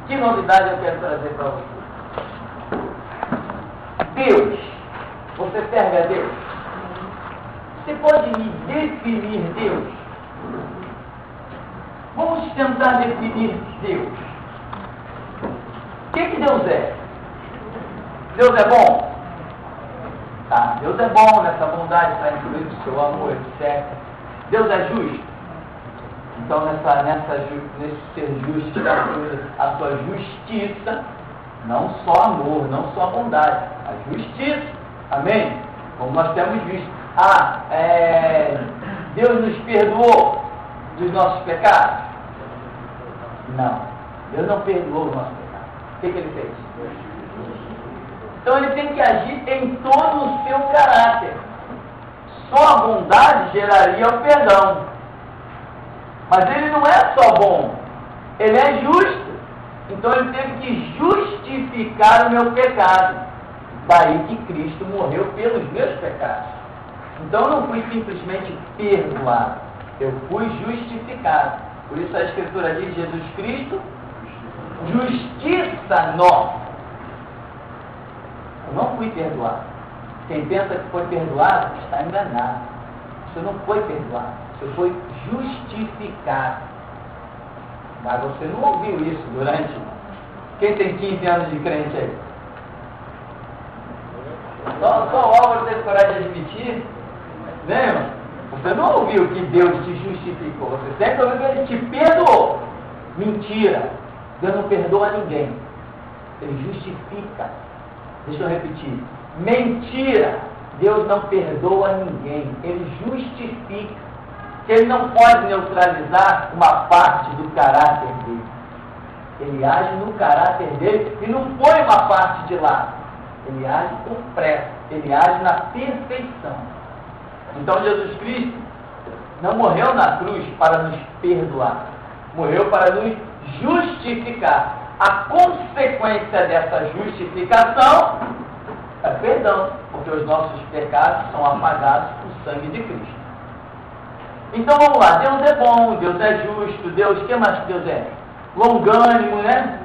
Que novidade eu quero trazer para você? Deus. Você serve a Deus? Você pode me definir Deus? Vamos tentar definir Deus. O que Deus é? Deus é bom? Tá, Deus é bom nessa bondade, está incluído o seu amor, etc. Deus é justo? Então, nesse ser justo está incluída a sua justiça, não só amor, não só bondade, a justiça. Amém? Como nós temos visto. Deus nos perdoou dos nossos pecados? Não. Deus não perdoou os nossos pecados. O que ele fez? Então ele tem que agir em todo o seu caráter. Só a bondade geraria o perdão. Mas ele não é só bom. Ele é justo. Então ele teve que justificar o meu pecado. Daí que Cristo morreu pelos meus pecados. Então eu não fui simplesmente perdoado. Eu fui justificado. Por isso a Escritura diz: Jesus Cristo, justiça nossa. Eu não fui perdoado. Quem pensa que foi perdoado está enganado. Você não foi perdoado. Você foi justificado. Mas você não ouviu isso durante... Quem tem 15 anos de crente aí? Só o Álvaro teve coragem de admitir. Né, irmão? Você não ouviu que Deus te justificou. Você sempre ouviu que Ele te perdoou. Mentira. Deus não perdoa ninguém. Ele justifica. Deixa eu repetir. Mentira. Deus não perdoa ninguém. Ele justifica. Ele não pode neutralizar uma parte do caráter dele. Ele age no caráter dele e não põe uma parte de lado. Ele age completo. Ele age na perfeição. Então Jesus Cristo não morreu na cruz para nos perdoar. Morreu para nos justificar. A consequência dessa justificação é perdão, porque os nossos pecados são apagados por sangue de Cristo. Então vamos lá, Deus é bom, Deus é justo, Deus, o que mais que Deus é? Longânimo, né?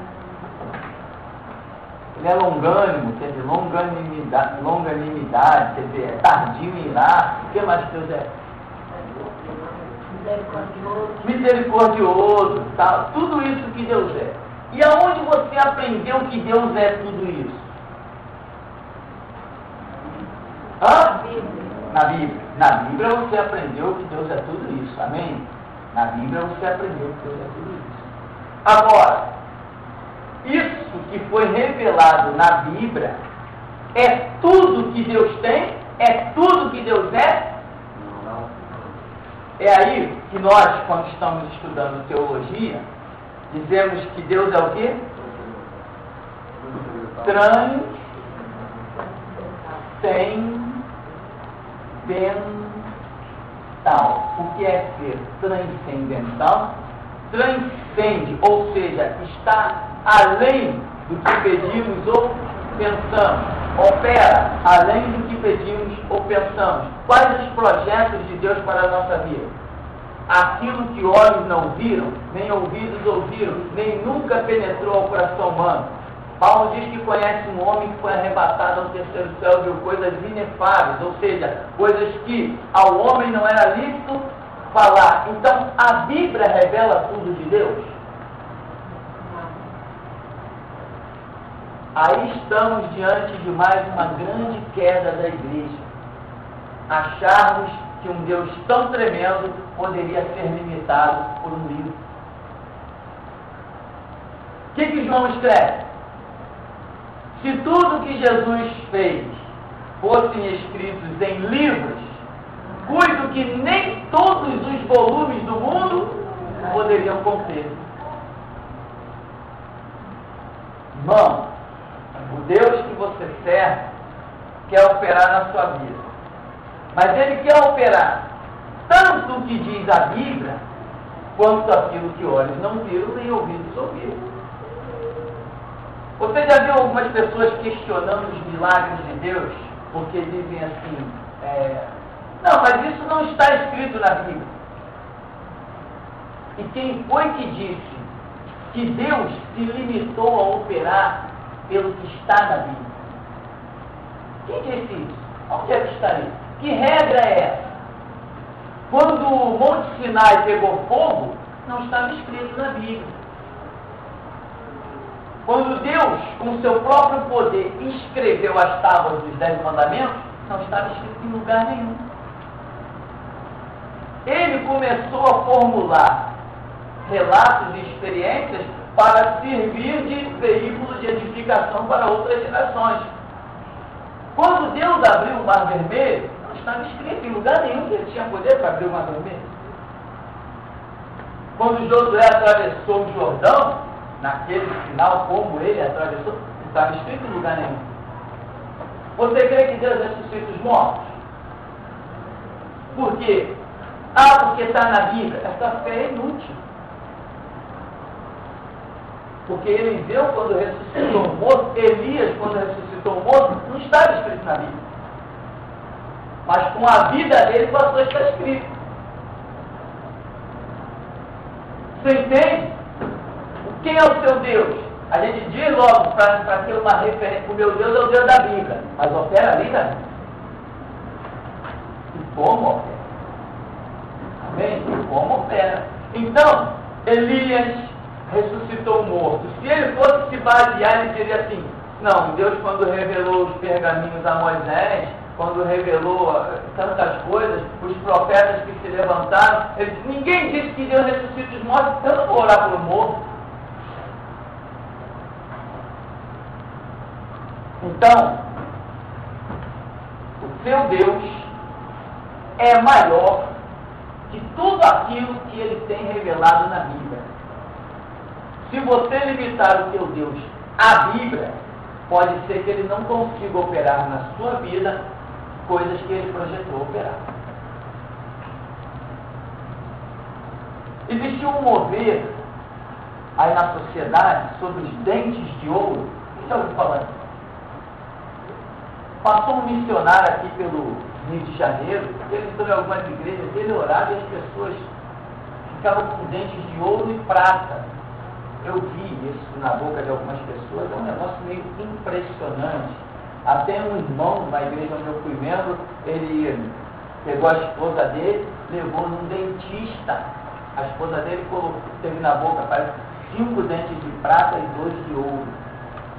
Ele é longânimo, quer dizer, longanimidade, quer dizer, é tardio em irar. O que mais que Deus é? Misericordioso, tal, tudo isso que Deus é. E aonde você aprendeu que Deus é tudo isso? Na Bíblia. Na Bíblia você aprendeu que Deus é tudo isso. Amém? Na Bíblia você aprendeu que Deus é tudo isso. Agora, isso que foi revelado na Bíblia é tudo que Deus tem? É tudo que Deus é? Não. É aí que nós, quando estamos estudando teologia, dizemos que Deus é o quê? Transcendental. O que é ser transcendental? Transcende, ou seja, está além do que pedimos ou pensamos. Opera além do que pedimos ou pensamos. Quais os projetos de Deus para a nossa vida? Aquilo que olhos não viram, nem ouvidos ouviram, nem nunca penetrou ao coração humano. Paulo diz que conhece um homem que foi arrebatado ao terceiro céu, viu coisas inefáveis, ou seja, coisas que ao homem não era lícito falar. Então, a Bíblia revela tudo de Deus? Aí estamos diante de mais uma grande queda da igreja. Acharmos que um Deus tão tremendo poderia ser limitado por um livro. O que João escreve? Se tudo que Jesus fez fossem escritos em livros, cuido que nem todos os volumes do mundo poderiam conter. Irmão, o Deus que você serve quer operar na sua vida. Mas Ele quer operar tanto o que diz a Bíblia, quanto aquilo que olhos não viram, nem ouvidos ouviram. Você já viu algumas pessoas questionando os milagres de Deus? Porque dizem assim, não, mas isso não está escrito na Bíblia. E quem foi que disse que Deus se limitou a operar pelo que está na Bíblia. Quem disse isso? Onde é que está isso? Que regra é essa? Quando o Monte Sinai pegou fogo, não estava escrito na Bíblia. Quando Deus, com seu próprio poder, escreveu as tábuas dos 10 mandamentos, não estava escrito em lugar nenhum. Ele começou a formular relatos e experiências para servir de veículo de edificação para outras gerações. Quando Deus abriu o Mar Vermelho, não estava escrito em lugar nenhum que ele tinha poder para abrir o Mar Vermelho. Quando Josué atravessou o Jordão, naquele final, como ele atravessou, não estava escrito em lugar nenhum. Você crê que Deus ressuscita os mortos? Por quê? Porque está na Bíblia. Essa fé é inútil. Porque Eliseu, quando ressuscitou o morto, Elias, quando ressuscitou o morto, não estava escrito na Bíblia. Mas com a vida dele passou a estar escrito. Você entende? Quem é o seu Deus? A gente diz logo para ter uma referência, o meu Deus é o Deus da Bíblia. Mas opera ali da Bíblia. E como opera? Amém? E como opera? Então, Elias ressuscitou o morto. Se ele fosse se basear, ele diria assim: não, Deus, quando revelou os pergaminhos a Moisés, quando revelou tantas coisas, os profetas que se levantaram, ninguém disse que Deus ressuscita os mortos, então eu não vou orar pelo morto. Então, o seu Deus é maior que tudo aquilo que ele tem revelado na Bíblia. Se você limitar o seu Deus à Bíblia, pode ser que ele não consiga operar na sua vida coisas que ele projetou operar. Existe um mover aí na sociedade sobre os dentes de ouro. Quem já ouviu falar disso? Passou um missionário aqui pelo Rio de Janeiro, ele entrou em algumas igrejas, ele orava e as pessoas ficavam com dentes de ouro e prata. Eu vi isso na boca de algumas pessoas, é um negócio meio impressionante. Até um irmão na igreja onde eu fui membro, ele pegou a esposa dele, levou num dentista. A esposa dele teve na boca, parece, 5 dentes de prata e 2 de ouro.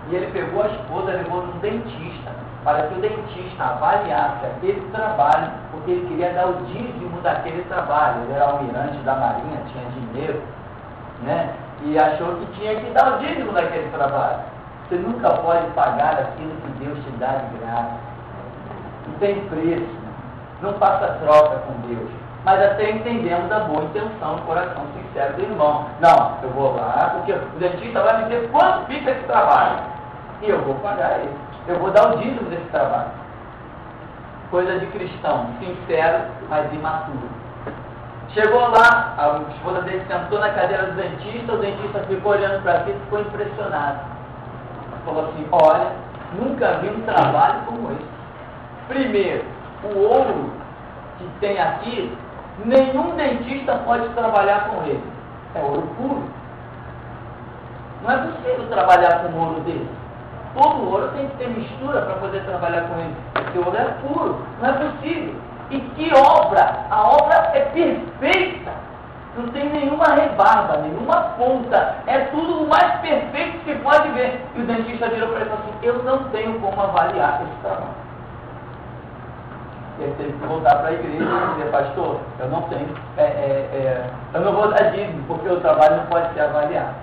E ele pegou a esposa e levou num dentista, para que o dentista avaliasse aquele trabalho, porque ele queria dar o dízimo daquele trabalho. Ele era almirante da Marinha, tinha dinheiro, né? E achou que tinha que dar o dízimo daquele trabalho. Você nunca pode pagar aquilo que Deus te dá de graça. Não tem preço. Não faça troca com Deus. Mas até entendemos a boa intenção, o coração sincero do irmão. Não, eu vou lá, porque o dentista vai me dizer quanto fica esse trabalho. E eu vou pagar ele. Eu vou dar o dízimo desse trabalho. Coisa de cristão, sincero, mas imaturo. Chegou lá, a esposa dele sentou na cadeira do dentista, o dentista ficou olhando para aquilo e ficou impressionado. Falou assim: olha, nunca vi um trabalho como esse. Primeiro, o ouro que tem aqui, nenhum dentista pode trabalhar com ele. É ouro puro. Não é possível trabalhar com ouro desse. Todo ouro tem que ter mistura para poder trabalhar com ele. Esse ouro é puro. Não é possível. E que obra? A obra é perfeita. Não tem nenhuma rebarba, nenhuma ponta. É tudo o mais perfeito que se pode ver. E o dentista virou para ele e falou assim: eu não tenho como avaliar esse trabalho. Ele teve que voltar para a igreja e dizer: pastor, eu não tenho, eu não vou dar dízimo, porque o trabalho não pode ser avaliado.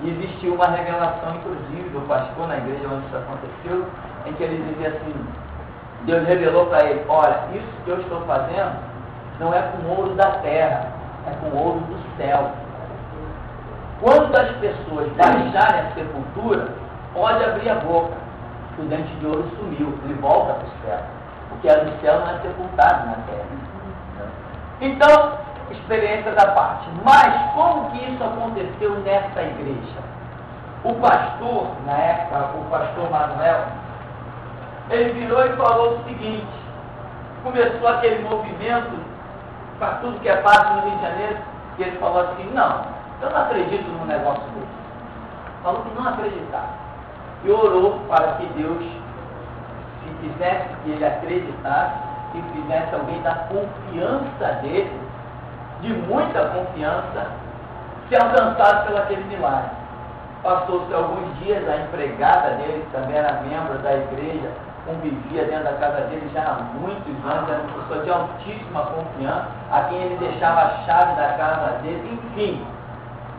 E existiu uma revelação, inclusive, do pastor na igreja onde isso aconteceu, em que ele dizia assim: Deus revelou para ele: olha, isso que eu estou fazendo não é com ouro da terra, é com ouro do céu. Quando as pessoas baixarem a sepultura, pode abrir a boca, que o dente de ouro sumiu, ele volta para o céu, porque a do céu não é sepultado na terra. Então, experiência da parte. Mas como que isso aconteceu nessa igreja? O pastor, na época, o pastor Manuel, ele virou e falou o seguinte: começou aquele movimento para tudo que é parte no Rio de Janeiro, e ele falou assim: não, Eu não acredito num negócio desse. Falou que não acreditava. E orou para que Deus, se quisesse que ele acreditasse, que fizesse alguém da confiança dele, de muita confiança, ser alcançado pelo aquele milagre. Passou-se alguns dias, a empregada dele, que também era membro da igreja, convivia dentro da casa dele já há muitos anos, era uma pessoa de altíssima confiança, a quem ele deixava a chave da casa dele, enfim.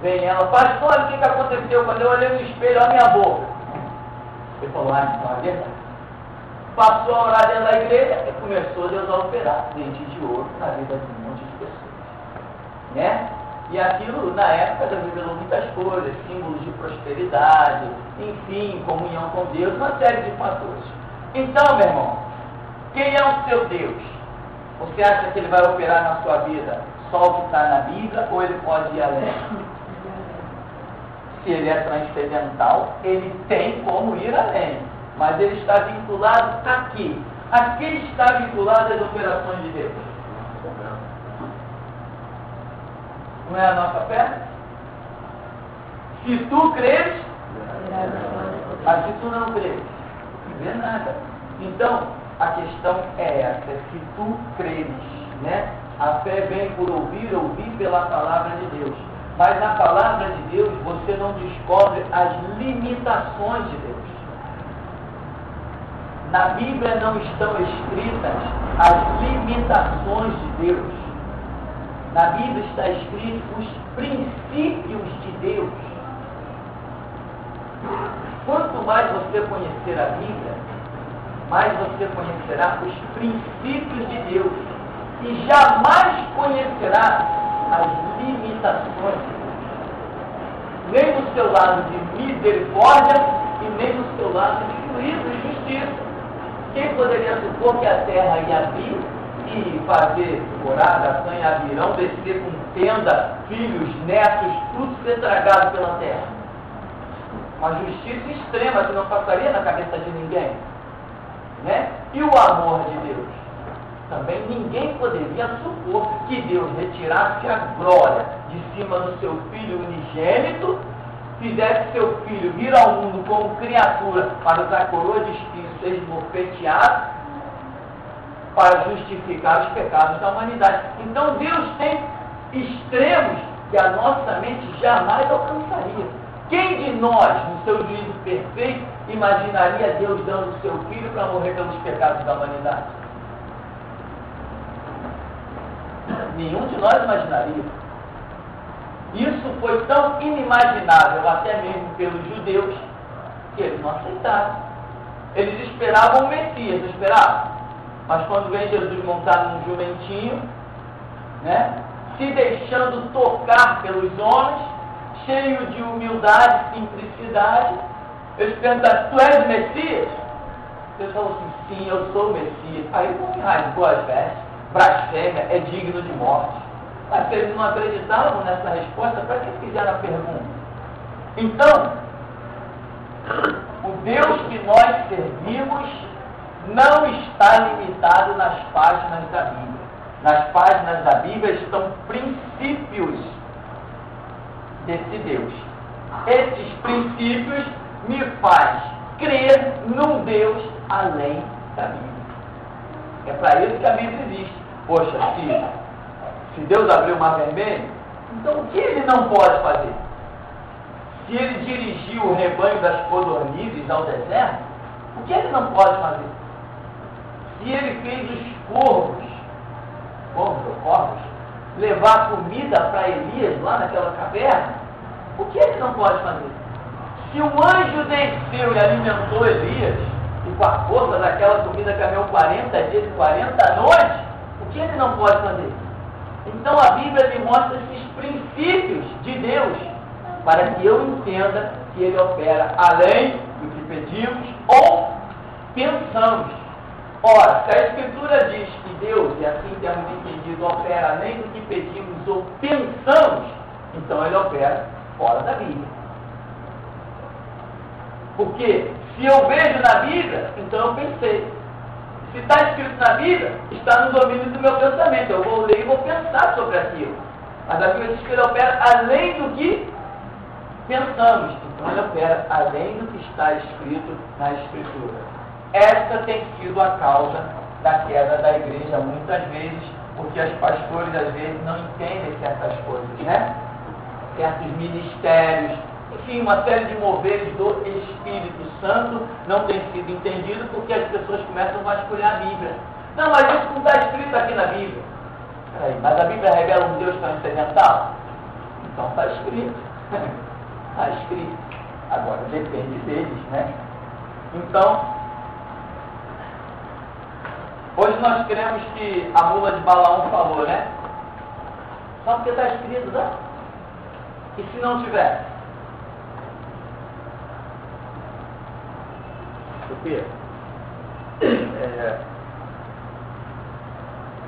Vem ela, pastor, olha o que aconteceu quando eu olhei no espelho, olha a minha boca. Ele falou, então é verdade. Passou a orar dentro da igreja e começou Deus a operar dente de ouro na vida de um monte de pessoas. Né? E aquilo, na época, revelou muitas coisas, símbolos de prosperidade, enfim, comunhão com Deus, uma série de fatores. Então, meu irmão, quem é o seu Deus? Você acha que ele vai operar na sua vida só o que está na Bíblia ou ele pode ir além? Se ele é transcendental, ele tem como ir além, mas ele está vinculado aqui. A quem está vinculado às operações de Deus? Não é a nossa fé? Se tu creres, mas se tu não creres, não vê nada. Então, a questão é essa, se tu creres, né? A fé vem por ouvir, ouvir pela palavra de Deus. Mas na palavra de Deus, você não descobre as limitações de Deus. Na Bíblia não estão escritas as limitações de Deus. Na Bíblia está escrito os princípios de Deus. Quanto mais você conhecer a Bíblia, mais você conhecerá os princípios de Deus. E jamais conhecerá as limitações. Nem no seu lado de misericórdia e nem no seu lado de juízo e justiça. Quem poderia supor que a terra ia abrir e fazer morada, canha, virão, descer com tenda, filhos, netos, tudo ser tragado pela terra? Uma justiça extrema que não passaria na cabeça de ninguém. Né? E o amor de Deus? Também ninguém poderia supor que Deus retirasse a glória de cima do seu Filho unigênito, fizesse seu Filho vir ao mundo como criatura para usar a coroa de espinhos, ser esbofeteado, para justificar os pecados da humanidade. Então Deus tem extremos que a nossa mente jamais alcançaria. Quem de nós, no seu juízo perfeito, imaginaria Deus dando o seu Filho para morrer pelos pecados da humanidade? Nenhum de nós imaginaria. Isso foi tão inimaginável, até mesmo pelos judeus, que eles não aceitaram. Eles esperavam o Messias, não esperavam? Mas quando vem Jesus montado num jumentinho, né, se deixando tocar pelos homens, cheio de humildade e simplicidade, eles perguntaram, tu és Messias? Ele falou assim, sim, eu sou o Messias. Aí não rasgou as vestes, blasfêmia, é digno de morte. Mas se eles não acreditavam nessa resposta, para que fizeram a pergunta? Então, o Deus que nós servimos não está limitado nas páginas da Bíblia. Nas páginas da Bíblia estão princípios desse Deus. Esses princípios me faz crer num Deus além da Bíblia. É para isso que a Bíblia existe. Poxa, se Deus abriu o mar vermelho, então o que ele não pode fazer? Se ele dirigiu o rebanho das codornizes ao deserto, o que ele não pode fazer? Se ele fez os corvos, levar comida para Elias lá naquela caverna, o que ele não pode fazer? Se o anjo desceu e alimentou Elias, e com a força daquela comida caminhou 40 dias e 40 noites, o que ele não pode fazer? Então a Bíblia me mostra esses princípios de Deus, para que eu entenda que ele opera além do que pedimos ou pensamos. Ora, se a Escritura diz que Deus, e assim temos entendido, opera além do que pedimos ou pensamos, então ele opera fora da Bíblia. Porque se eu vejo na Bíblia, então eu pensei. Se está escrito na Bíblia, está no domínio do meu pensamento. Eu vou ler e vou pensar sobre aquilo. Mas a Bíblia diz que ele opera além do que pensamos. Então ele opera além do que está escrito na Escritura. Esta tem sido a causa da queda da igreja muitas vezes, porque os pastores às vezes não entendem certas coisas, né? Certos ministérios, enfim, uma série de moveres do Espírito Santo não tem sido entendido porque as pessoas começam a vasculhar a Bíblia. Não, mas isso não está escrito aqui na Bíblia. Peraí, mas a Bíblia revela um Deus transcendental? Então está escrito. Está escrito. Agora depende deles, né? Então, hoje nós queremos que a mula de Balaão falou, né? Só porque está escrito, né? E se não tiver? Sofia,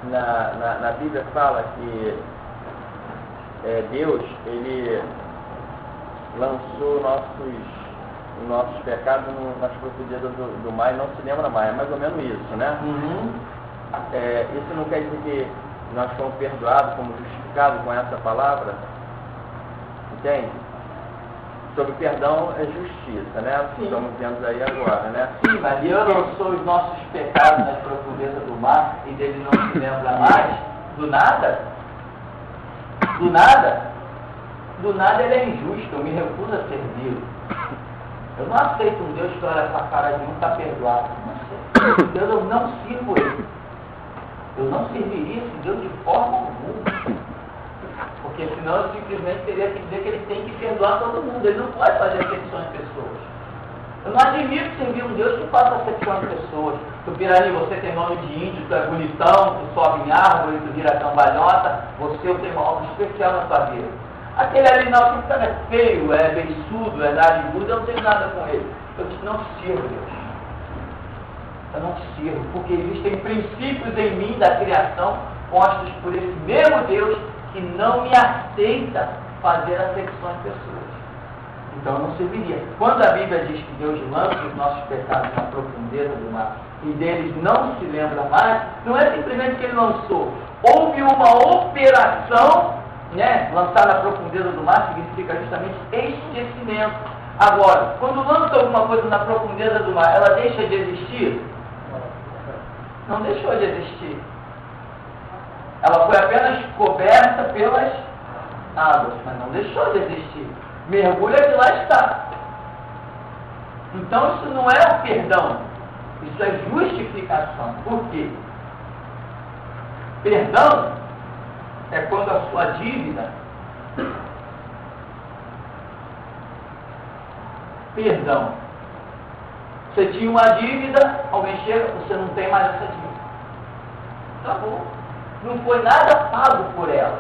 na Bíblia fala que Deus, ele lançou nossos pecados nas profundezas do mar e não se lembra mais. É mais ou menos isso, né? Uhum. Isso não quer dizer que nós fomos perdoados, fomos justificados com essa palavra? Entende? Sobre perdão é justiça, né? Sim. Estamos vendo aí agora, né? Sim, mas Deus lançou os nossos pecados nas profundezas do mar e dele não se lembra mais. Do nada? Do nada? Do nada ele é injusto, eu me recuso a servi-lo. Eu não aceito um Deus que olha para a cara de um está perdoado. Não aceito. Deus, eu não sirvo ele. Eu não serviria esse Deus de forma alguma. Porque senão eu simplesmente teria que dizer que ele tem que perdoar todo mundo. Ele não pode fazer acepção de pessoas. Eu não admito servir um Deus que faça acepção de pessoas. Tu Pirani, você tem nome de índio, tu é bonitão, tu sobe em árvore, tu vira cambalhota, você tem algo especial na tua vida. Aquele ali não, aquele cara é feio, é beiçudo, é narigudo, eu não tenho nada com ele. Eu te não sirvo, Deus. Eu não te sirvo, porque existem princípios em mim da criação postos por esse mesmo Deus que não me aceita fazer acepção de pessoas. Então eu não serviria. Quando a Bíblia diz que Deus lança os nossos pecados na profundeza do mar e deles não se lembra mais, não é simplesmente que ele lançou. Houve uma operação, né? Lançar na profundeza do mar significa justamente esquecimento. Agora, quando lança alguma coisa na profundeza do mar, ela deixa de existir? Não deixou de existir. Ela foi apenas coberta pelas águas, mas não deixou de existir. Mergulha que lá está. Então isso não é o perdão, isso é justificação. Por quê? Perdão é quando a sua dívida, perdão, você tinha uma dívida, alguém chega, você não tem mais essa dívida. Acabou. Não foi nada pago por ela.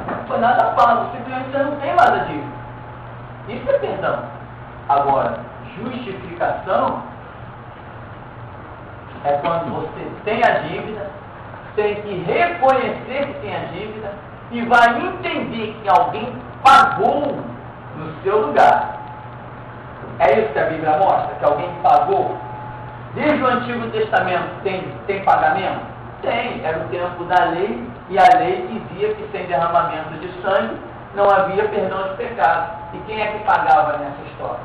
Não foi nada pago, simplesmente você não tem mais a dívida. Isso é perdão. Agora, justificação é quando você tem a dívida, tem que reconhecer que tem a dívida e vai entender que alguém pagou no seu lugar. É isso que a Bíblia mostra, que alguém pagou. Desde o Antigo Testamento tem pagamento? Tem, era o tempo da lei, e a lei dizia que sem derramamento de sangue não havia perdão de pecados. E quem é que pagava nessa história?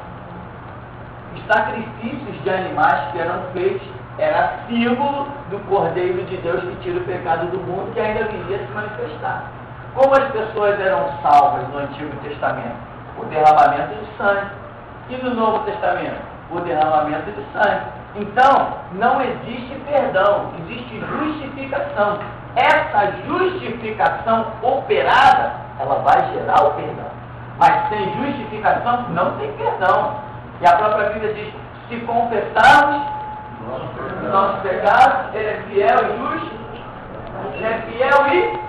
Os sacrifícios de animais que eram feitos era símbolo do Cordeiro de Deus que tira o pecado do mundo, que ainda viria se manifestar. Como as pessoas eram salvas no Antigo Testamento? O derramamento de sangue. E no Novo Testamento? O derramamento de sangue. Então, não existe perdão, existe justificação. Essa justificação operada, ela vai gerar o perdão. Mas sem justificação, não tem perdão. E a própria Bíblia diz, se confessarmos nossos pecados, Ele é fiel e justo. Ele é fiel e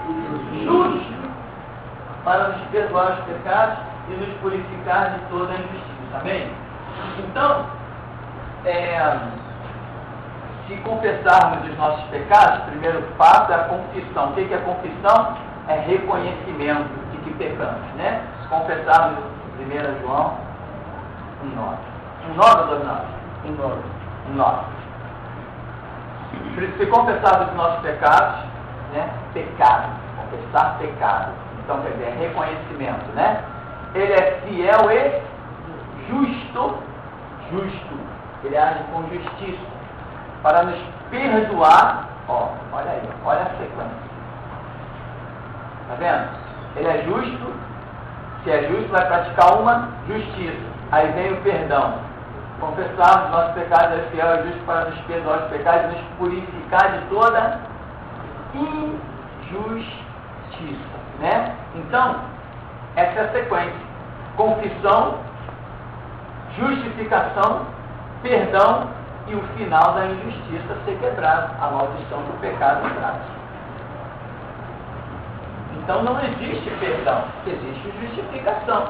justo para nos perdoar os pecados e nos purificar de toda a injustiça. Amém? Então, se confessarmos os nossos pecados, o primeiro passo é a confissão. O que é confissão? É reconhecimento de que pecamos, né? Se confessarmos 1 João 1,9. 1,9 ou 2,9? 1,9. Se confessarmos os nossos pecados, né? Pecado. Confessar pecado. Então, quer dizer, é reconhecimento, né? Ele é fiel e justo. Ele age com justiça para nos perdoar. Ó, olha aí, olha a sequência. Tá vendo? Ele é justo. Se é justo, vai praticar uma justiça. Aí vem o perdão. Confessarmos nossos pecados, é fiel e justo para nos perdoar os pecados e nos purificar de toda injustiça, né? Então, essa é a sequência. Confissão, justificação, perdão e o final da injustiça ser quebrado, a maldição do pecado quebrado. Então não existe perdão, existe justificação.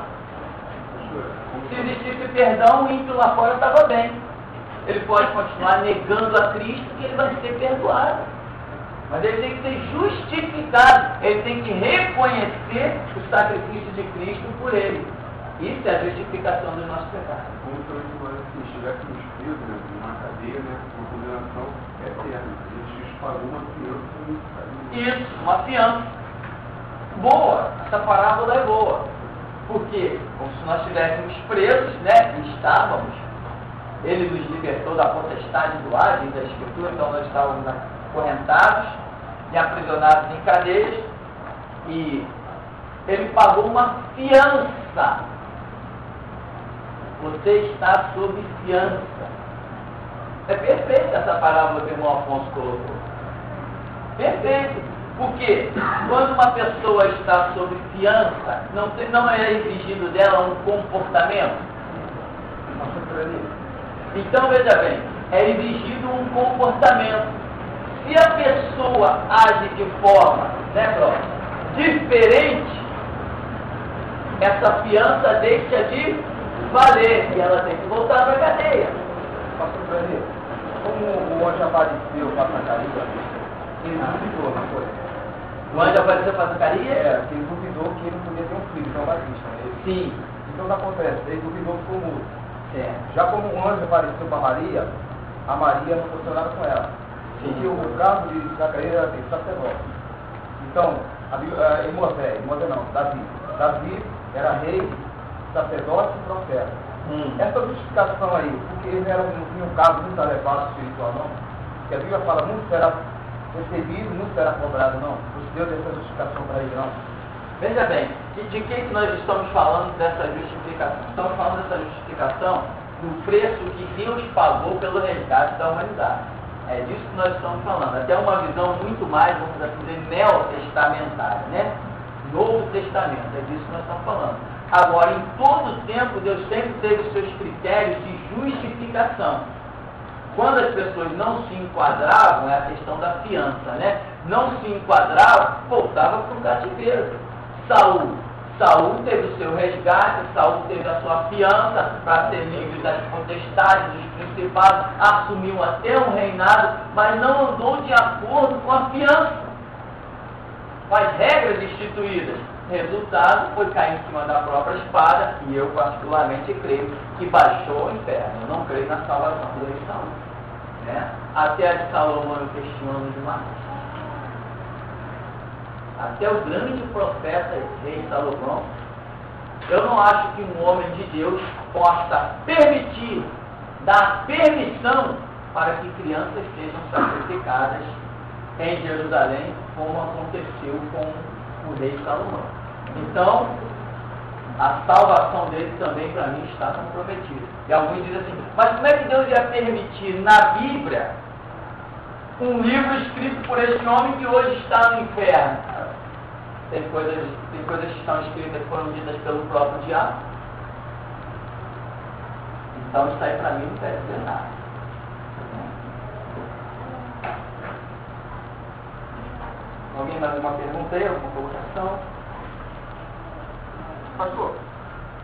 Se existisse perdão, o ímpio lá fora estava bem. Ele pode continuar negando a Cristo que ele vai ser perdoado. Mas ele tem que ser justificado, ele tem que reconhecer o sacrifício de Cristo por ele. Isso é a justificação do nosso pecado. Como também se estivéssemos presos, né, numa cadeia, né, uma condenação eterna. Jesus pagou uma fiança. Isso, uma fiança. Boa, essa parábola é boa. Porque, como se nós estivéssemos presos, né, e estávamos, ele nos libertou da potestade do ar, diz a Escritura, então nós estávamos acorrentados e aprisionados em cadeias, e ele pagou uma fiança. Você está sob fiança. É perfeita essa parábola que o irmão Afonso colocou. Perfeito. Porque quando uma pessoa está sob fiança, não é exigido dela um comportamento. Então, veja bem, é exigido um comportamento. Se a pessoa age de forma, diferente, essa fiança deixa de valer e ela tem que voltar para a cadeia. Como o anjo apareceu para Zacarias, ele duvidou, não foi? O anjo apareceu para Zacarias? É, que ele duvidou que ele podia ter um filho, João Batista. Sim. Então o que acontece? Ele duvidou que ficou mudo. Já como o anjo apareceu para Maria, a Maria não funcionava com ela. Sim. Porque o caso de Zacarias era de sacerdote. Então, Davi era rei, sacerdote e profeta. Essa justificação aí, porque ele não tinha um caso muito elevado espiritual, não. Porque a Bíblia fala, muito será recebido, muito será cobrado, não. Deus deu essa justificação para ele, não. Veja bem, de que nós estamos falando dessa justificação? Estamos falando dessa justificação do preço que Deus pagou pelo resgate da humanidade. É disso que nós estamos falando. Até uma visão muito mais, vamos dizer, neotestamentária, né? Novo Testamento, é disso que nós estamos falando. Agora, em todo o tempo, Deus sempre teve seus critérios de justificação. Quando as pessoas não se enquadravam, é a questão da fiança, né? Não se enquadravam, voltava para o cativeiro. Saul teve o seu resgate, Saul teve a sua fiança para ser livre das potestades, dos principados, assumiu até um reinado, mas não andou de acordo com a fiança, com as regras instituídas. Resultado foi cair em cima da própria espada, e eu particularmente creio que baixou o inferno. Eu não creio na salvação do rei Saul, né? Até a de Salomão eu questiono demais. Até o grande profeta rei Salomão, eu não acho que um homem de Deus possa permitir, dar permissão para que crianças sejam sacrificadas em Jerusalém, como aconteceu com o rei Salomão. Então, a salvação dele também, para mim, está comprometida. E alguns dizem assim, mas como é que Deus ia permitir na Bíblia um livro escrito por este homem que hoje está no inferno? Tem coisas que estão escritas que foram ditas pelo próprio diabo. Então isso aí para mim não quer dizer nada. Alguém mais uma pergunta aí? Alguma colocação? Pastor,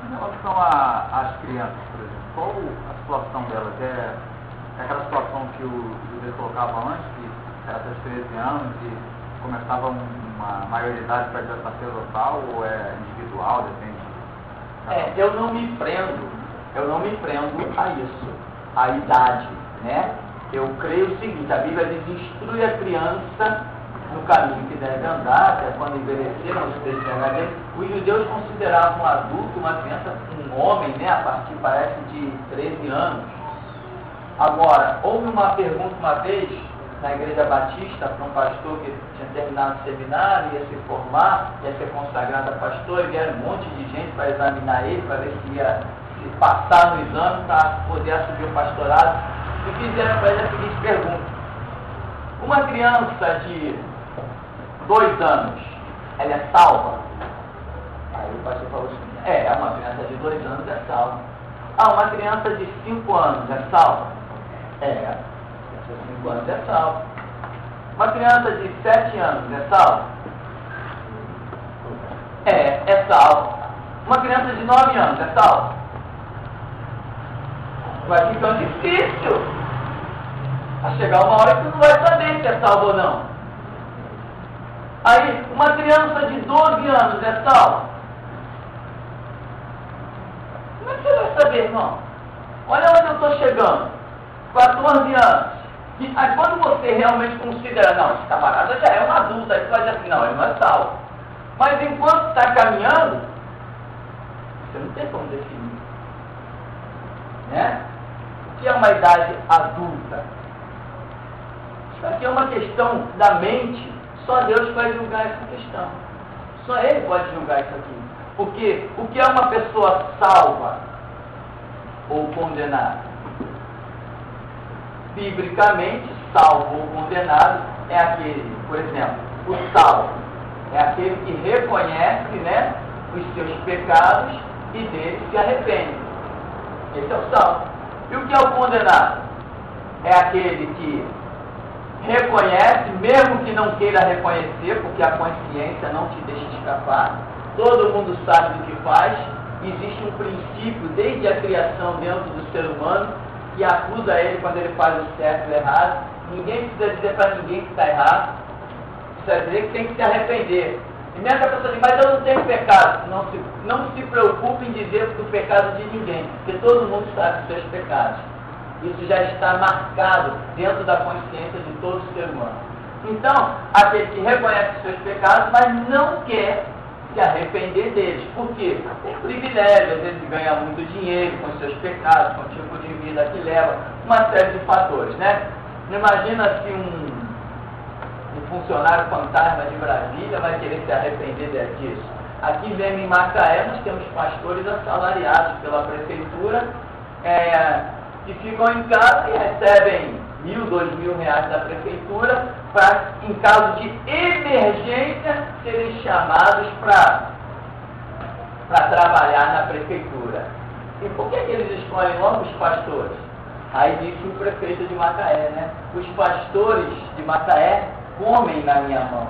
em relação às crianças, por exemplo, qual a situação delas? É aquela situação que o José colocava antes, que era até os 13 anos e começava uma maioridade para ser sacerdotal, ou é individual, depende? Eu não me prendo a isso, a idade, né? Eu creio o seguinte, a Bíblia diz, instrui a criança no caminho que deve andar, até quando envelheceram os dele, os judeus consideravam um adulto uma criança, um homem, né, a partir, parece, de 13 anos. Agora, houve uma pergunta uma vez na Igreja Batista para um pastor que tinha terminado o seminário, ia se formar, ia ser consagrado a pastor, e vieram um monte de gente para examinar ele, para ver se ia se passar no exame para poder assumir o pastorado, e fizeram para ele a seguinte pergunta: uma criança de 2 anos, ela é salva? Aí o pastor falou assim: uma criança de 2 anos é salva. Uma criança de 5 anos é salva? Criança de 5 anos é salva. Uma criança de 7 anos é salva? É salva. Uma criança de 9 anos é salva? Vai ficando difícil. Vai chegar uma hora que tu não vai saber se é salvo ou não. Aí, uma criança de 12 anos é salva? Como é que você vai saber, irmão? Olha onde eu estou chegando. 14 anos. E aí, quando você realmente considera, não, esse camarada já é um adulto, aí você vai dizer assim, não, ele não é salvo. Mas enquanto está caminhando, você não tem como definir. Né? O que é uma idade adulta? Isso aqui é uma questão da mente. Só Deus vai julgar essa questão. Só Ele pode julgar isso aqui. Porque o que é uma pessoa salva ou condenada? Biblicamente, salvo ou condenado é aquele, por exemplo, o salvo é aquele que reconhece, né, os seus pecados e dele se arrepende. Esse é o salvo. E o que é o condenado? É aquele que reconhece, mesmo que não queira reconhecer, porque a consciência não te deixa escapar. Todo mundo sabe do que faz. Existe um princípio desde a criação dentro do ser humano que acusa ele quando ele faz o certo e o errado. Ninguém precisa dizer para ninguém que está errado. Precisa dizer que tem que se arrepender. E mesmo que a pessoa diz, mas eu não tenho pecado. Não se preocupe em dizer do pecado de ninguém, porque todo mundo sabe dos seus pecados. Isso já está marcado dentro da consciência de todo ser humano. Então, aquele que reconhece os seus pecados, mas não quer se arrepender deles. Por quê? Tem privilégio, às vezes ganha muito dinheiro com os seus pecados, com o tipo de vida que leva, uma série de fatores, né? Imagina se um funcionário fantasma de Brasília vai querer se arrepender disso. Aqui mesmo em Macaé, nós temos pastores assalariados pela prefeitura, que ficam em casa e recebem R$1.000, R$2.000 da prefeitura para, em caso de emergência, serem chamados para trabalhar na prefeitura. E por que eles escolhem logo os pastores? Aí disse o prefeito de Macaé, né? Os pastores de Macaé comem na minha mão.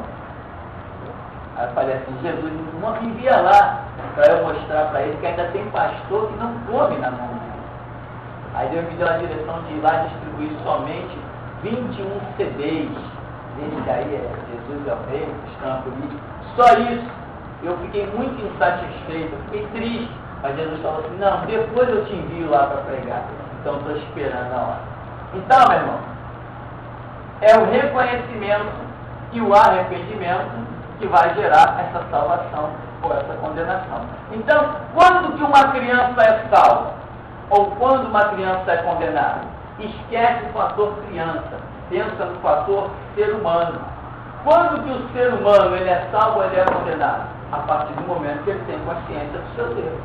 Aí eu falei assim, Jesus, não me envia lá para eu mostrar para ele que ainda tem pastor que não come na mão dele. Aí Deus me deu a direção de ir lá distribuir somente 21 CDs. Esse aí é Jesus é o Rei, cristão político. Só isso. Eu fiquei muito insatisfeito, eu fiquei triste. Mas Jesus falou assim, não, depois eu te envio lá para pregar. Então estou esperando a hora. Então, meu irmão, é o reconhecimento e o arrependimento que vai gerar essa salvação ou essa condenação. Então, quando que uma criança é salva? Ou quando uma criança é condenada? Esquece o fator criança, pensa no fator ser humano. Quando que o ser humano ele é salvo ou ele é condenado? A partir do momento que ele tem consciência do seu Deus.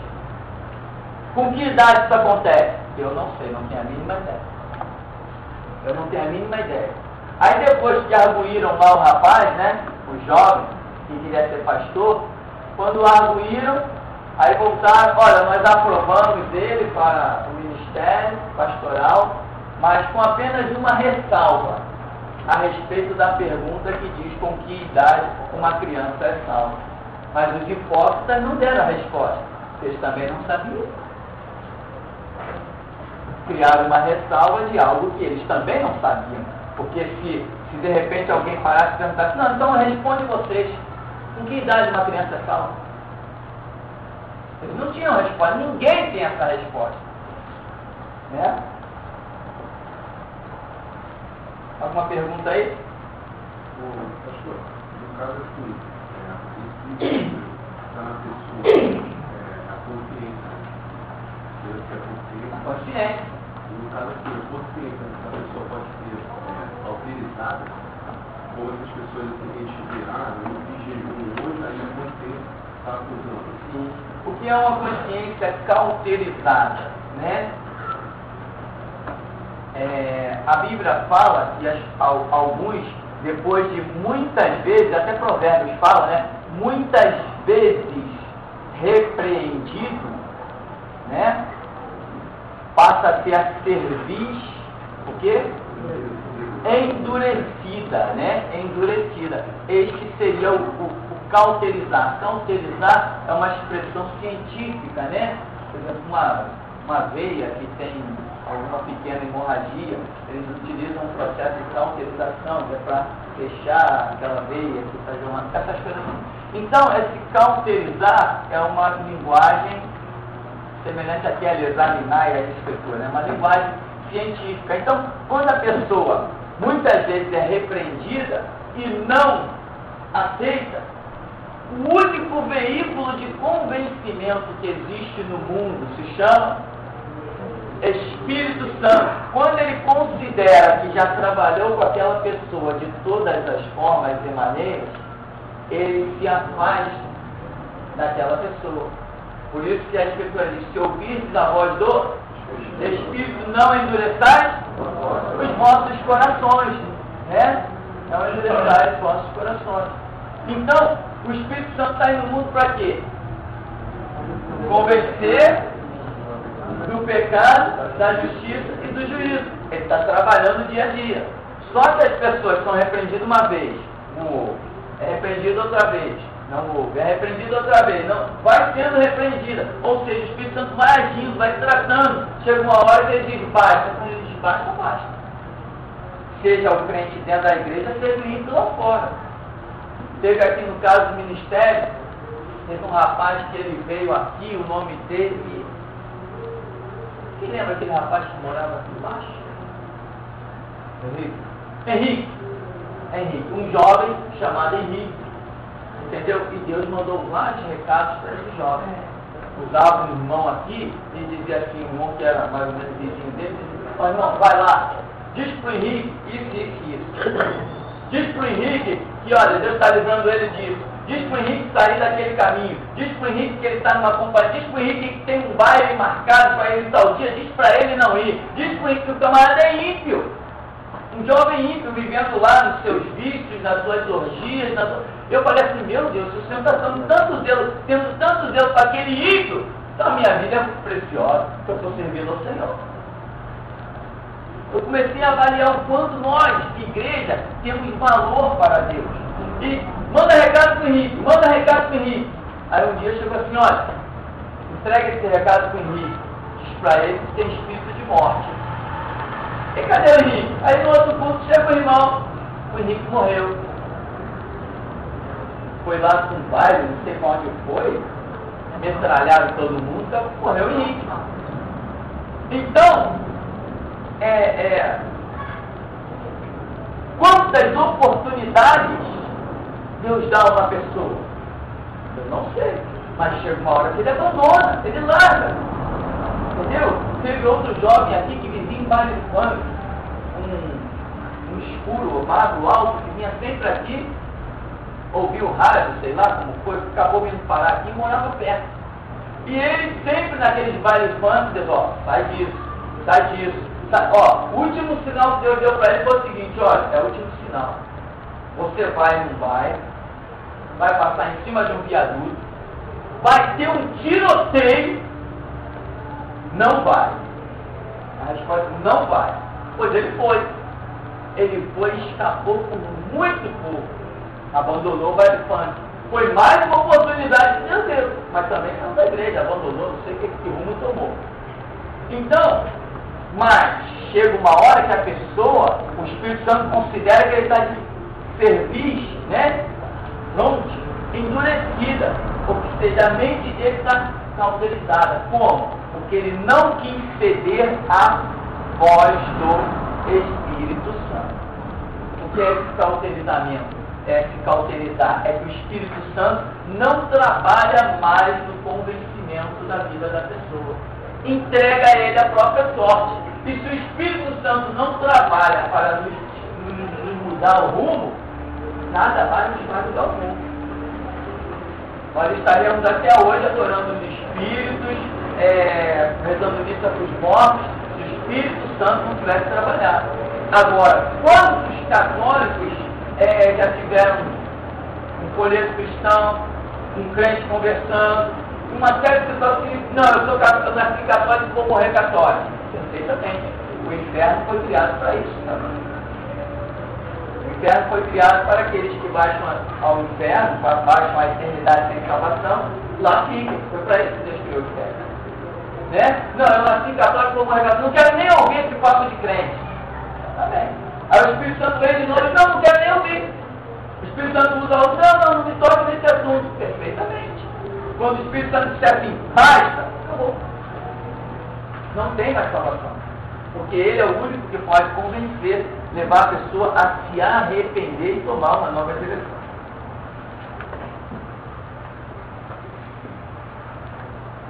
Com que idade isso acontece? Eu não sei, não tenho a mínima ideia. Eu não tenho a mínima ideia. Aí depois que arguíram lá o rapaz, né, o jovem, que queria ser pastor, quando arguíram, aí voltaram, olha, nós aprovamos ele para o ministério pastoral, mas com apenas uma ressalva a respeito da pergunta que diz com que idade uma criança é salva. Mas os hipócritas não deram a resposta, eles também não sabiam. Criaram uma ressalva de algo que eles também não sabiam. Porque se de repente alguém parasse e perguntasse, não, então responde vocês, com que idade uma criança é salva? Eles não tinham resposta, ninguém tem essa resposta. Né? Alguma pergunta aí? Pastor, no caso assim, o princípio está na pessoa, a consciência. A consciência. No caso assim, a consciência dessa pessoa pode ser autorizada, ou essas pessoas assim, que a gente vê, eu fiz jejum hoje, aí a consciência está acusando. O que é uma consciência cauterizada, né? A Bíblia fala, e alguns, depois de muitas vezes, até Provérbios fala, né? Muitas vezes repreendido, né? Passa a ser a cerviz, o quê? Endurecida, né? Endurecida. Este seria o cauterizar. Cauterizar é uma expressão científica, né? Por exemplo, uma veia que tem alguma pequena hemorragia, eles utilizam um processo de cauterização, que é para fechar aquela veia que está jorrando, essas coisas assim. Então, esse cauterizar é uma linguagem semelhante aqui a examinar e a escritura, né? Uma linguagem científica. Então, quando a pessoa muitas vezes é repreendida e não aceita, o único veículo de convencimento que existe no mundo se chama Espírito Santo. Quando ele considera que já trabalhou com aquela pessoa de todas as formas e maneiras, ele se afasta daquela pessoa. Por isso que a Escritura diz: se ouvirdes a voz do Espírito, não endureçais os vossos corações, né? Não endureçais os vossos corações. Então, o Espírito Santo está aí no mundo para quê? Convencer do pecado, da justiça e do juízo. Ele está trabalhando dia a dia. Só que as pessoas são repreendidas uma vez, não houve. É repreendido outra vez, não houve. É repreendido outra vez, não. Vai sendo repreendida. Ou seja, o Espírito Santo vai agindo, vai tratando. Chega uma hora que ele diz: basta. Quando ele diz basta, basta. Seja o crente dentro da igreja, seja o ímpio lá fora. Teve aqui no caso do ministério, teve um rapaz que ele veio aqui, o nome dele... Quem lembra aquele rapaz que morava aqui embaixo? Henrique. Um jovem chamado Henrique. Entendeu? E Deus mandou vários recados para esse jovem. Usava um irmão aqui e dizia assim, um irmão que era mais ou menos vizinho dele, dizia: ó, irmão, vai lá, diz para o Henrique isso. Diz para o Henrique que, olha, Deus está livrando ele disso. Diz para o Henrique sair daquele caminho. Diz para o Henrique que ele está numa companhia. Diz para o Henrique que tem um baile marcado para ele tal dia. Diz para ele não ir. Diz para o Henrique que o camarada é ímpio. Um jovem ímpio vivendo lá nos seus vícios, nas suas orgias. Eu falei assim: meu Deus, o Senhor está dando tanto zelo para aquele ímpio. Então a minha vida é preciosa, porque eu estou servindo ao Senhor. Eu comecei a avaliar o quanto nós, igreja, temos valor para Deus. E manda recado para o Henrique, Aí um dia chegou assim: olha, entrega esse recado para o Henrique. Diz para ele que tem espírito de morte. E cadê o Henrique? Aí no outro culto chega o irmão, o Henrique morreu. Foi lá com um baile, não sei para onde foi, metralharam todo mundo, então morreu o Henrique. Então, quantas oportunidades Deus dá a uma pessoa? Eu não sei, mas chega uma hora que ele abandona, ele larga. Entendeu? Teve outro jovem aqui que vivia em baile funk, um escuro, magro, alto, que vinha sempre aqui, ouvia o rádio, sei lá como foi, acabou vindo parar aqui e morava perto. E ele sempre naqueles bailes funk dizia: ó, sai disso. Ó, o último sinal que Deus deu para ele foi o seguinte: olha, é o último sinal. Você vai ou não vai passar em cima de um viaduto, vai ter um tiroteio, não vai. A resposta: não vai. Pois ele foi. Ele foi e escapou por muito pouco. Abandonou o baile funk. Foi mais uma oportunidade de Deus deu, mas também saiu da igreja, abandonou, não sei que rumo tomou. Então, mas chega uma hora que a pessoa, o Espírito Santo considera que ele está de cerviz, né? Pronto, endurecida, ou seja, a mente dele está cauterizada. Como? Porque ele não quis ceder à voz do Espírito Santo. que é esse cauterizamento? Se cauterizar é que o Espírito Santo não trabalha mais no convencimento da vida da pessoa. Entrega a ele a própria sorte. E se o Espírito Santo não trabalha para nos mudar o rumo, nada vai nos mudar o rumo. Nós estaremos até hoje adorando os Espíritos, rezando missa para os mortos, se o Espírito Santo não tivesse trabalhado. Agora, quantos católicos já tiveram um folheto cristão, um crente conversando, uma série de pessoas que eu nasci católico e vou morrer católico. Perfeitamente. O inferno foi criado para isso também. O inferno foi criado para aqueles que baixam ao inferno, baixam a eternidade sem salvação, lá fiquem. Foi para isso que Deus criou o inferno. Né? Não, eu nasci católico e vou morrer católico. Não quero nem ouvir esse papo de crente. Tá bem. Aí o Espírito Santo vem de novo e não quero nem ouvir. O Espírito Santo usa outro, não me toque nesse assunto. Perfeitamente. Quando o Espírito Santo disser assim, basta, acabou. Não tem mais salvação. Porque ele é o único que pode convencer, levar a pessoa a se arrepender e tomar uma nova direção.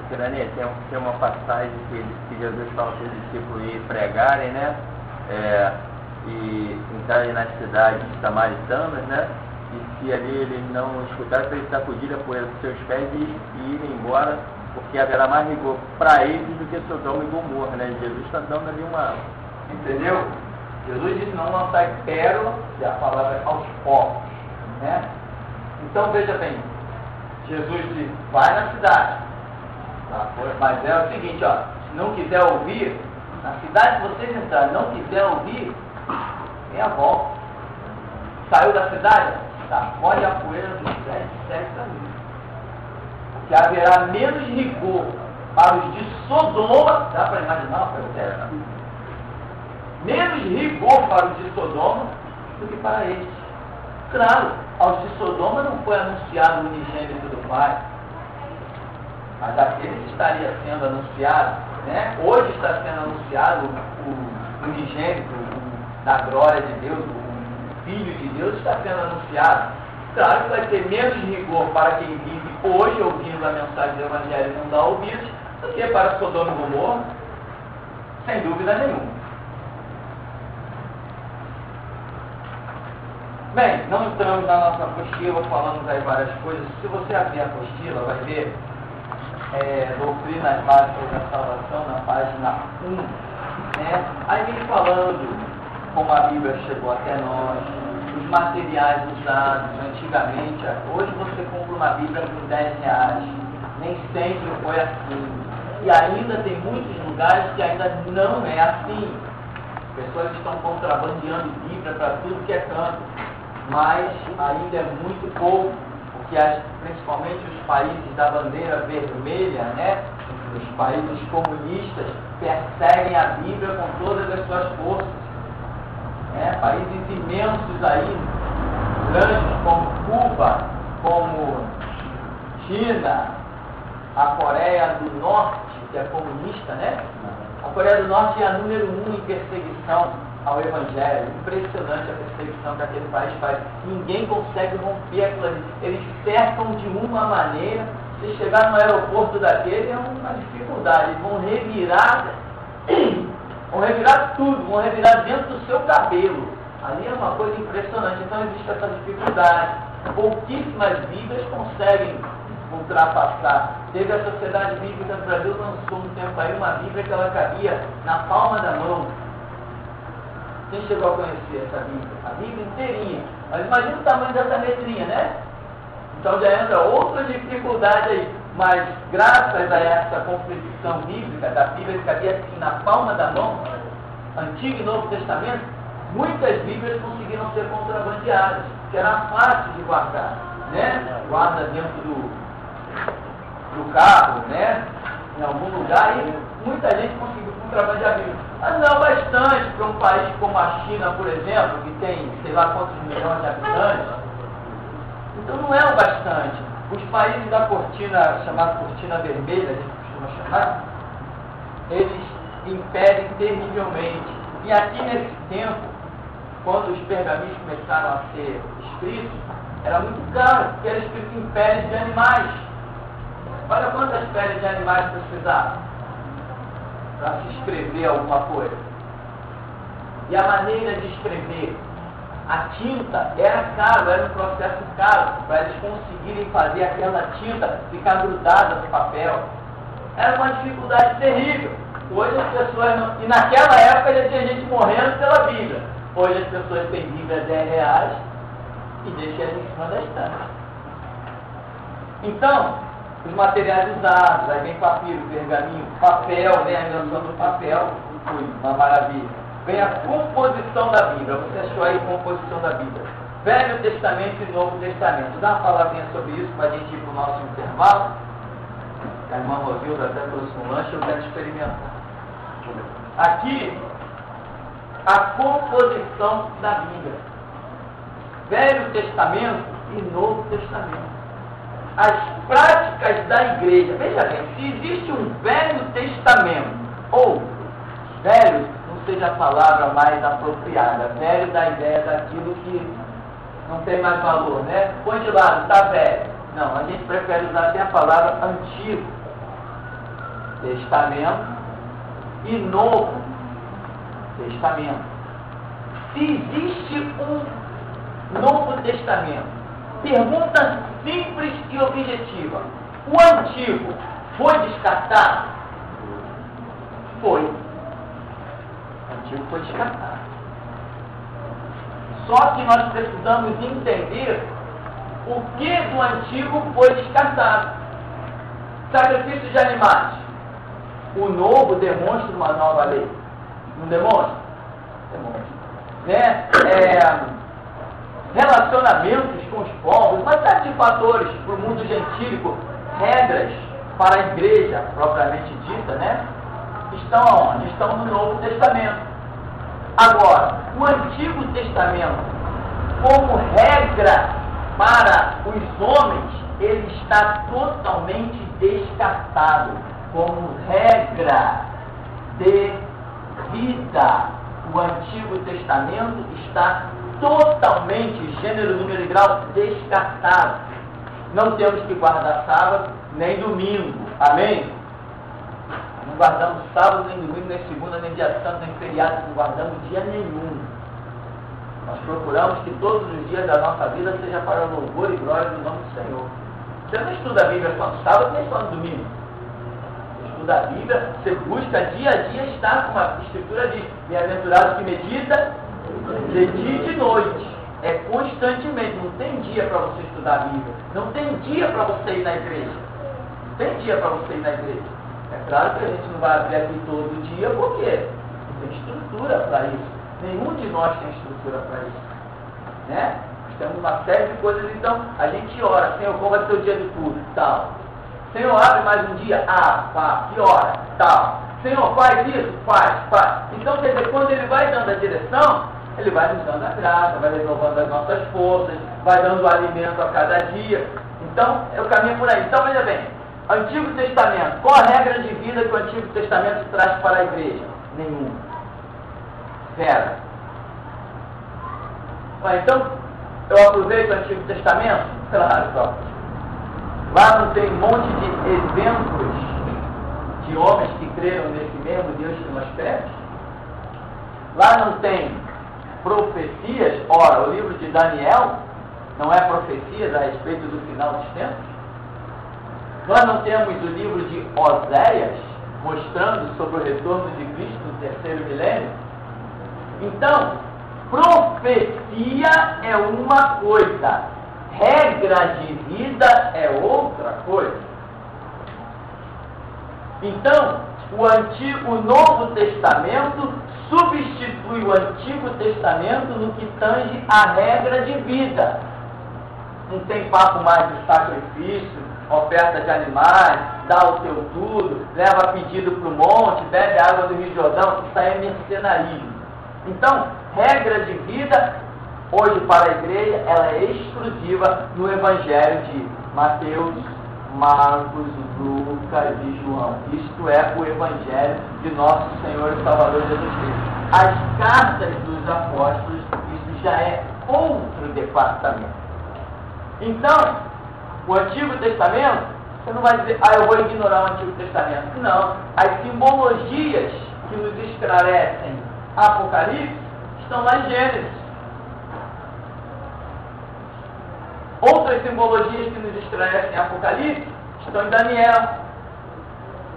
Tirania, tem uma passagem que Jesus fala para os discípulos ir pregarem, né? E entrarem nas cidades samaritanas, né? E se ali ele não escutar, para ele sacudir a poeira dos seus pés e irem embora, porque haverá mais rigor para eles do que Sodoma e Gomorra, né? Jesus está dando ali uma... Entendeu? Jesus disse não lançai pérola, e a palavra aos povos, né? Então veja bem, Jesus disse, vai na cidade, tá? Mas é o seguinte, ó, se não quiser ouvir, na cidade que vocês entrarem, não quiser ouvir, vem a volta. Saiu da cidade, sacode a poeira dos pés e segue o caminho. Que haverá menos rigor para os de Sodoma, dá para imaginar, menos rigor para os de Sodoma do que para estes. Claro, aos de Sodoma não foi anunciado o unigênito do Pai, mas aqueles estaria sendo anunciado, né? Hoje está sendo anunciado o unigênito da glória de Deus, o Filho de Deus está sendo anunciado. Claro que vai ter menos rigor para quem vive hoje ouvindo a mensagem do Evangelho e não dá ouvidos, do que para Sodoma e Gomorra, sem dúvida nenhuma. Bem, não entramos na nossa apostila, falamos aí várias coisas. Se você abrir a apostila, vai ver Doutrinas Básicas da Salvação, na página 1, né? Aí vem falando como a Bíblia chegou até nós, os materiais usados antigamente. Hoje você compra uma Bíblia por R$10, nem sempre foi assim. E ainda tem muitos lugares que ainda não é assim. Pessoas estão contrabandeando Bíblia para tudo que é canto, mas ainda é muito pouco, porque principalmente os países da bandeira vermelha, né? Os países comunistas perseguem a Bíblia com todas as suas forças. Países imensos aí, grandes como Cuba, como China, a Coreia do Norte, que é comunista, né? A Coreia do Norte é a número 1 em perseguição ao Evangelho. Impressionante a perseguição que aquele país faz. Ninguém consegue romper aquilo ali. Eles cercam de uma maneira. Se chegar no aeroporto daquele é uma dificuldade. Eles vão revirar tudo, vão revirar dentro do seu cabelo. Ali é uma coisa impressionante. Então existe essa dificuldade. Pouquíssimas Bíblias conseguem ultrapassar. Teve a Sociedade Bíblica do Brasil, lançou um tempo aí uma Bíblia que ela cabia na palma da mão. Quem chegou a conhecer essa Bíblia? A Bíblia inteirinha. Mas imagina o tamanho dessa letrinha, né? Então já entra outra dificuldade aí. Mas graças a essa compreensão bíblica da Bíblia que cabia assim na palma da mão, Antigo e Novo Testamento, muitas Bíblias conseguiram ser contrabandeadas, que era fácil de guardar, né? Guarda dentro do carro, né? Em algum lugar, e muita gente conseguiu contrabandear a Bíblia. Mas não bastante para um país como a China, por exemplo, que tem sei lá quantos milhões de habitantes. Então não é o bastante. Os países da cortina, chamada cortina vermelha, a gente costuma chamar, eles impedem terrivelmente. E aqui nesse tempo, quando os pergaminhos começaram a ser escritos, era muito caro, porque era escrito em peles de animais. Olha quantas peles de animais precisavam para se escrever alguma coisa. E a maneira de escrever, a tinta, era caro, era um processo caro, para eles conseguirem fazer aquela tinta ficar grudada no papel. Era uma dificuldade terrível. Hoje as pessoas não... E naquela época já tinha gente morrendo pela Bíblia. Hoje as pessoas têm Bíblia R$10 e deixam ela em cima da estante. Então, os materiais usados, aí vem papiro, pergaminho, papel, né? A invenção do papel, foi uma maravilha. Vem a composição da Bíblia. Você achou aí a composição da Bíblia? Velho Testamento e Novo Testamento. Dá uma palavrinha sobre isso para a gente ir para o nosso intervalo. A irmã Rosilda até trouxe um lanche, eu quero experimentar. Aqui, a composição da Bíblia. Velho Testamento e Novo Testamento. As práticas da igreja. Veja bem, se existe um Velho Testamento, ou velho, não seja a palavra mais apropriada, velho da ideia daquilo que não tem mais valor, né? Põe de lado, está velho. Não, a gente prefere usar até a palavra Antigo Testamento e Novo Testamento. Se existe um Novo Testamento, pergunta simples e objetiva: o Antigo foi descartado? Foi. O Antigo foi descartado. Só que nós precisamos entender o que do Antigo foi descartado. Sacrifício de animais. O Novo demonstra uma nova lei. Não demonstra? Demonstra. Né? Relacionamentos com os povos, uma série de fatores para o mundo gentílico, regras para a igreja propriamente dita, né? Estão aonde? Estão no Novo Testamento. Agora, o Antigo Testamento, como regra para os homens, ele está totalmente descartado, como regra de vida. O Antigo Testamento está totalmente, gênero, número e grau, descartado. Não temos que guardar sábado nem domingo. Amém? Não guardamos sábado, nem domingo, nem segunda, nem dia santo, nem feriado. Não guardamos dia nenhum. Nós procuramos que todos os dias da nossa vida seja para o louvor e glória do nome do Senhor. Você não estuda a Bíblia só no sábado, nem só no domingo. Você estuda a Bíblia, você busca dia a dia estar, como a Escritura diz, bem-aventurado que medita de dia e de noite. É constantemente. Não tem dia para você estudar a Bíblia. Não tem dia para você ir na igreja. Não tem dia para você ir na igreja. É claro que a gente não vai abrir aqui todo dia, por quê? Não tem estrutura para isso. Nenhum de nós tem estrutura para isso. Né? Nós temos uma série de coisas, então a gente ora. Senhor, qual vai ser o dia do culto? Tal. Senhor, abre mais um dia? Que hora? Tal. Senhor, faz isso? Faz. Então, quer dizer, quando ele vai dando a direção, ele vai nos dando a graça, vai renovando as nossas forças, vai dando o alimento a cada dia. Então, é o caminho por aí. Então, veja bem, Antigo Testamento, qual a regra de vida que o Antigo Testamento traz para a igreja? Nenhuma. Zero. Então, eu aproveito o Antigo Testamento? Claro, só. Lá não tem um monte de exemplos de homens que creram nesse mesmo Deus que nós cremos? Lá não tem profecias? Ora, o livro de Daniel não é profecias a respeito do final dos tempos? Nós não temos o livro de Oséias mostrando sobre o retorno de Cristo no terceiro milênio? Então, profecia é uma coisa, regra de vida é outra coisa. Então, o Novo Testamento substitui o Antigo Testamento no que tange a regra de vida. Não tem papo mais de sacrifício, oferta de animais, dá o teu tudo, leva pedido para o monte, bebe água do Rio Jordão, isso aí é mercenarismo. Então, regra de vida, hoje para a igreja, ela é exclusiva no Evangelho de Mateus, Marcos, Lucas e João. Isto é o Evangelho de nosso Senhor e Salvador Jesus Cristo. As cartas dos apóstolos, isso já é outro departamento. Então, o Antigo Testamento, você não vai dizer, eu vou ignorar o Antigo Testamento. Não. As simbologias que nos esclarecem Apocalipse estão lá em Gênesis. Outras simbologias que nos esclarecem Apocalipse estão em Daniel.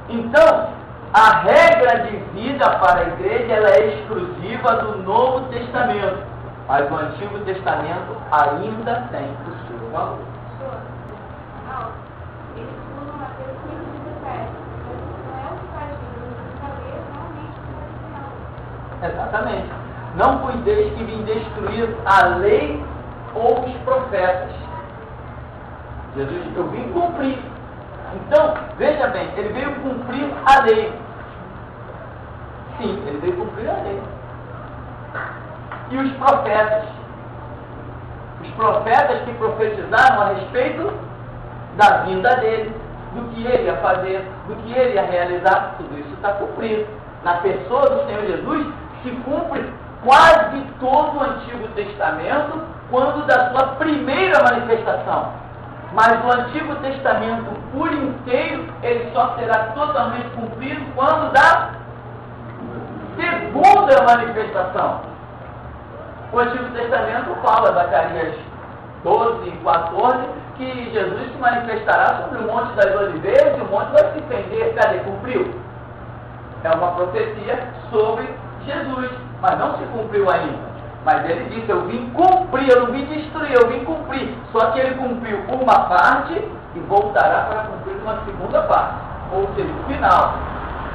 Então, a regra de vida para a igreja ela é exclusiva do Novo Testamento, mas o Antigo Testamento ainda tem o seu valor. Exatamente. Não cuideis que vim destruir a lei ou os profetas. Jesus disse, eu vim cumprir. Então, veja bem, ele veio cumprir a lei. Sim, ele veio cumprir a lei. E os profetas? Os profetas que profetizaram a respeito da vinda dele, do que ele ia fazer, do que ele ia realizar, tudo isso está cumprido. Na pessoa do Senhor Jesus se cumpre quase todo o Antigo Testamento quando da sua primeira manifestação. Mas o Antigo Testamento por inteiro, ele só será totalmente cumprido quando da segunda manifestação. O Antigo Testamento fala, Zacarias 12 e 14, que Jesus se manifestará sobre o Monte das Oliveiras e o monte vai se estender. Cadê? Cumpriu? É uma profecia sobre Jesus, mas não se cumpriu ainda. Mas ele disse, eu vim cumprir, eu não vim destruir, eu vim cumprir. Só que ele cumpriu uma parte e voltará para cumprir uma segunda parte, ou seja, o final.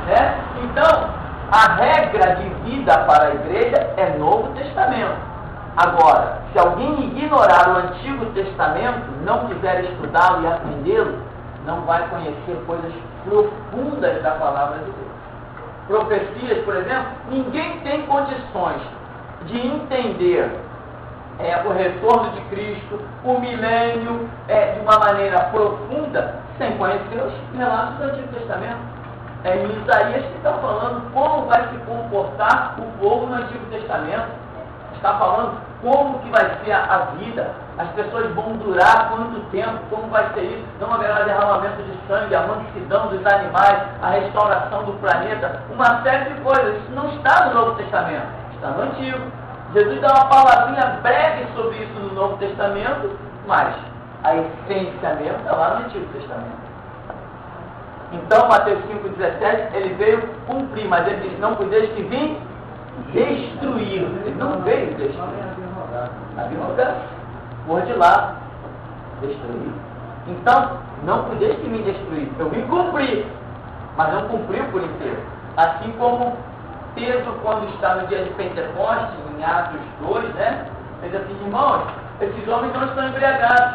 Né? Então, a regra de vida para a igreja é Novo Testamento. Agora, se alguém ignorar o Antigo Testamento, não quiser estudá-lo e aprendê-lo, não vai conhecer coisas profundas da palavra de Deus. Profecias, por exemplo, ninguém tem condições de entender o retorno de Cristo, o milênio, de uma maneira profunda, sem conhecer os relatos do Antigo Testamento. É em Isaías que está falando como vai se comportar o povo no Antigo Testamento. Está falando como que vai ser a vida, as pessoas vão durar quanto tempo, como vai ser isso, não haverá derramamento de sangue, a mansidão dos animais, a restauração do planeta, uma série de coisas. Isso não está no Novo Testamento, está no Antigo. Jesus dá uma palavrinha breve sobre isso no Novo Testamento, mas a essência mesmo está lá no Antigo Testamento. Então, Mateus 5,17, ele veio cumprir, mas ele disse, não cuideis que vim destruir. Ele não veio destruir. A Bíblia por de lá, destruir. Então, não cuideis que vim destruir. Eu vim cumprir, mas não cumpriu por inteiro. Assim como Pedro, quando está no dia de Pentecostes, em Atos 2, né? Ele diz assim, irmãos, esses homens não estão embriagados.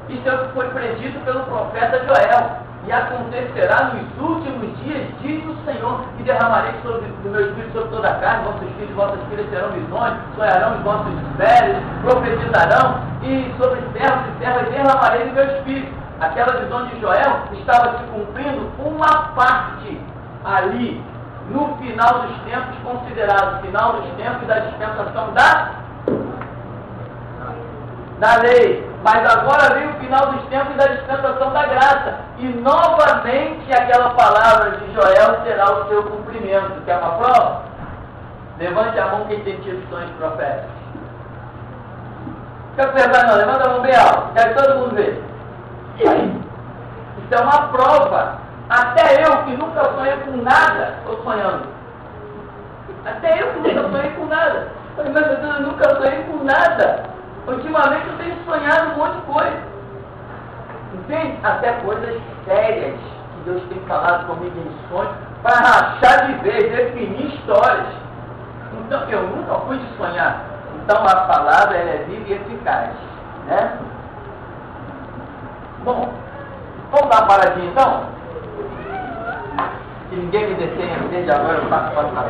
Isso é o que foi predito pelo profeta Joel. E acontecerá nos últimos dias, diz o Senhor, que derramarei do meu espírito sobre toda a carne, vossos filhos e vossas filhas terão visões, sonharão os vossos velhos, profetizarão, e sobre servos e servas derramarei do meu espírito. Aquela visão de Joel estava se cumprindo uma parte ali, no final dos tempos, considerado final dos tempos da dispensação da lei. Mas agora vem o final dos tempos da dispensação da graça. E novamente aquela palavra de Joel será o seu cumprimento. Quer uma prova? Levante a mão quem tem tido sonhos proféticos. Fica pesado não, levanta a mão bem alto. Quero todo mundo ver. E aí? Isso é uma prova. Até eu que nunca sonhei com nada, estou sonhando. Até eu que nunca sonhei com nada. Falei, mas eu nunca sonhei com nada. Ultimamente eu tenho sonhado um monte de coisa. Entende? Até coisas sérias que Deus tem falado comigo em sonhos para rachar de vez, definir histórias. Então eu nunca fui de sonhar. Então a palavra ela é viva e eficaz. Né? Bom, vamos dar uma paradinha então? Se ninguém me detenha desde agora, eu faço passar.